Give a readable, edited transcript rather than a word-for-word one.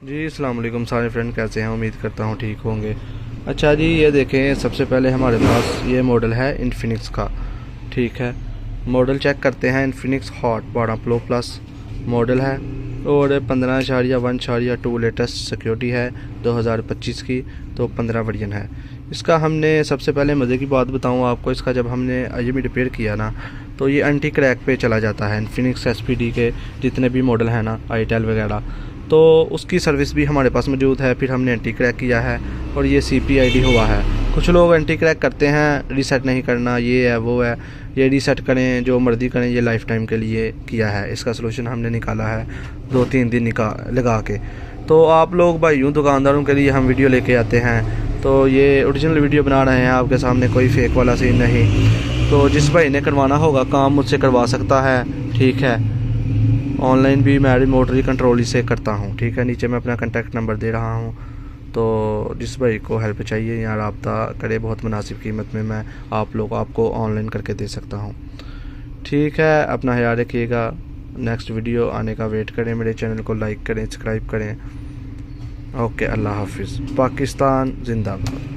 जी अस्सलाम वालेकुम सारे फ्रेंड, कैसे हैं? उम्मीद करता हूँ ठीक होंगे। अच्छा जी, ये देखें, सबसे पहले हमारे पास ये मॉडल है इन्फिनिक्स का। ठीक है, मॉडल चेक करते हैं। Infinix hot 12 pro plus model है और 15.1.2 लेटेस्ट सिक्योरिटी है 2025 की, तो 15 वर्जन है इसका। हमने सबसे पहले मज़े की बात बताऊँ आपको, इसका जब हमने IMEI रिपेयर किया ना, तो ये एंटी क्रैक पे चला जाता है। इन्फिनिक्स SPD के जितने भी मॉडल हैं ना, आईटेल वगैरह, तो उसकी सर्विस भी हमारे पास मौजूद है। फिर हमने एंटी क्रैक किया है और ये CPID हुआ है। कुछ लोग एंटी क्रैक करते हैं, रीसेट नहीं करना, ये है वो है, ये रीसेट करें जो मर्ज़ी करें, ये लाइफ टाइम के लिए किया है। इसका सलूशन हमने निकाला है 2-3 दिन लगा के। तो आप लोग भाई यूँ दुकानदारों के लिए हम वीडियो लेके आते हैं, तो ये ओरिजिनल वीडियो बना रहे हैं आपके सामने, कोई फेक वाला सीन नहीं। तो जिस भाई ने करवाना होगा काम मुझसे करवा सकता है। ठीक है, ऑनलाइन भी मैं रिमोटली कंट्रोल ही से करता हूँ। ठीक है, नीचे मैं अपना कॉन्टैक्ट नंबर दे रहा हूँ, तो जिस भाई को हेल्प चाहिए या रब्ता करे, बहुत मुनासिब कीमत में मैं आपको ऑनलाइन करके दे सकता हूँ। ठीक है, अपना ख्याल रखिएगा। नेक्स्ट वीडियो आने का वेट करें, मेरे चैनल को लाइक करें, सब्सक्राइब करें। ओके, अल्लाह हाफिज़। पाकिस्तान जिंदाबाद।